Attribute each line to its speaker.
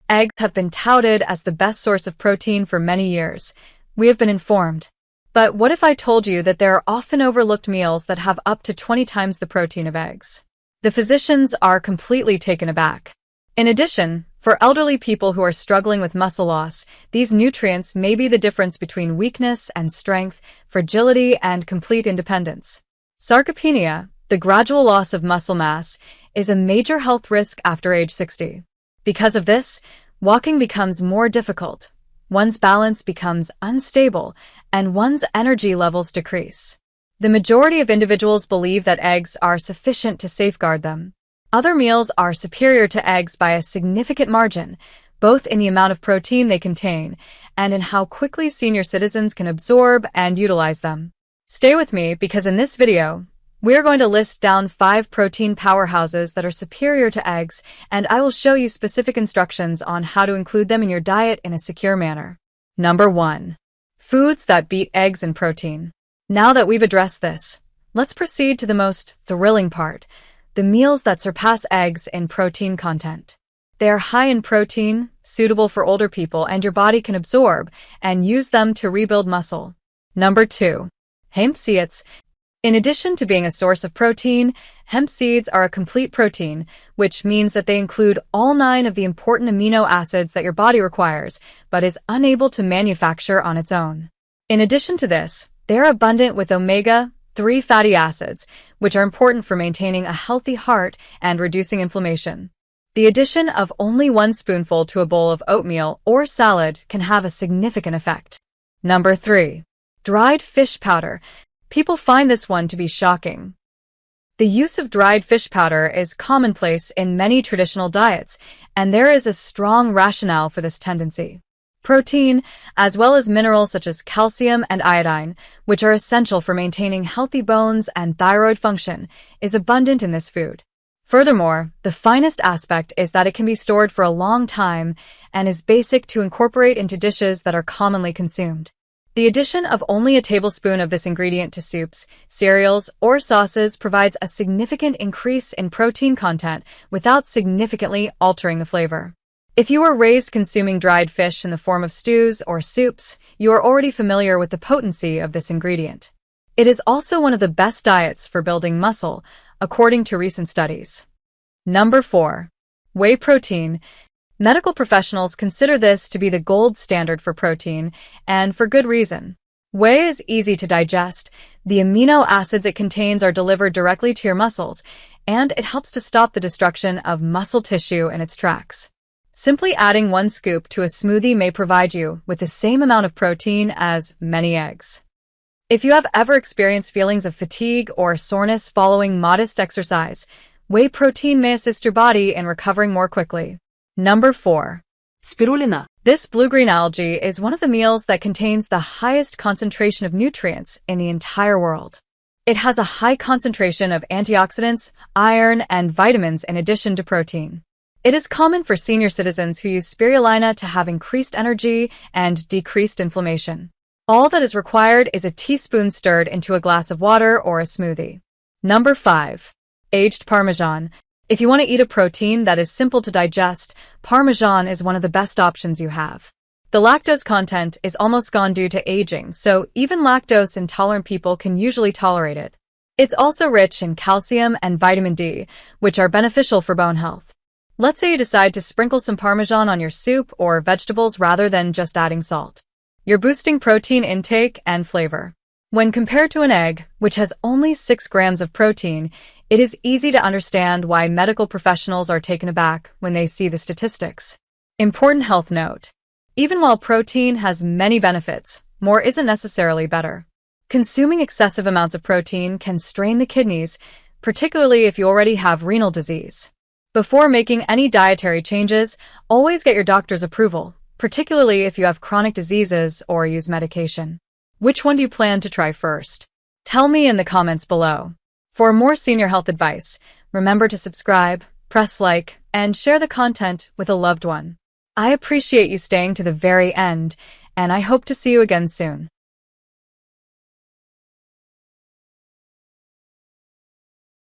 Speaker 1: Eggs have been touted as the best source of protein for many years. We have been informed. But what if I told you that there are often overlooked meals that have up to 20 times the protein of eggs? The physicians are completely taken aback. In addition, for elderly people who are struggling with muscle loss, these nutrients may be the difference between weakness and strength, fragility and complete independence. Sarcopenia, the gradual loss of muscle mass, is a major health risk after age 60. Because of this, walking becomes more difficult, one's balance becomes unstable, and one's energy levels decrease. The majority of individuals believe that eggs are sufficient to safeguard them. Other meals are superior to eggs by a significant margin, both in the amount of protein they contain and in how quickly senior citizens can absorb and utilize them. Stay with me because in this video, we're going to list down 5 protein powerhouses that are superior to eggs, and I will show you specific instructions on how to include them in your diet in a secure manner. Number 1. Foods that beat eggs in protein. Now that we've addressed this, let's proceed to the most thrilling part, the meals that surpass eggs in protein content. They are high in protein, suitable for older people, and your body can absorb and use them to rebuild muscle. Number 2. Hemp Seeds. In addition to being a source of protein, hemp seeds are a complete protein, which means that they include all 9 of the important amino acids that your body requires, but is unable to manufacture on its own. In addition to this, they are abundant with omega-3 fatty acids, which are important for maintaining a healthy heart and reducing inflammation. The addition of only 1 spoonful to a bowl of oatmeal or salad can have a significant effect. Number 3. Dried fish powder. People find this one to be shocking. The use of dried fish powder is commonplace in many traditional diets, and there is a strong rationale for this tendency. Protein, as well as minerals such as calcium and iodine, which are essential for maintaining healthy bones and thyroid function, is abundant in this food. Furthermore, the finest aspect is that it can be stored for a long time and is basic to incorporate into dishes that are commonly consumed. The addition of only a tablespoon of this ingredient to soups, cereals, or sauces provides a significant increase in protein content without significantly altering the flavor. If you were raised consuming dried fish in the form of stews or soups, you are already familiar with the potency of this ingredient. It is also one of the best diets for building muscle, according to recent studies. Number 4. Whey protein. Medical professionals consider this to be the gold standard for protein, and for good reason. Whey is easy to digest, the amino acids it contains are delivered directly to your muscles, and it helps to stop the destruction of muscle tissue in its tracks. Simply adding 1 scoop to a smoothie may provide you with the same amount of protein as many eggs. If you have ever experienced feelings of fatigue or soreness following modest exercise, whey protein may assist your body in recovering more quickly. Number 4.
Speaker 2: Spirulina.
Speaker 1: This blue-green algae is one of the meals that contains the highest concentration of nutrients in the entire world. It has a high concentration of antioxidants, iron, and vitamins in addition to protein. It is common for senior citizens who use spirulina to have increased energy and decreased inflammation. All that is required is a teaspoon stirred into a glass of water or a smoothie. Number 5. Aged Parmesan. If you want to eat a protein that is simple to digest, Parmesan is one of the best options you have. The lactose content is almost gone due to aging, so even lactose-intolerant people can usually tolerate it. It's also rich in calcium and vitamin D, which are beneficial for bone health. Let's say you decide to sprinkle some Parmesan on your soup or vegetables rather than just adding salt. You're boosting protein intake and flavor. When compared to an egg, which has only 6 grams of protein, it is easy to understand why medical professionals are taken aback when they see the statistics. Important health note. Even while protein has many benefits, more isn't necessarily better. Consuming excessive amounts of protein can strain the kidneys, particularly if you already have renal disease. Before making any dietary changes, always get your doctor's approval, particularly if you have chronic diseases or use medication. Which one do you plan to try first? Tell me in the comments below. For more senior health advice, remember to subscribe, press like, and share the content with a loved one. I appreciate you staying to the very end, and I hope to see you again soon.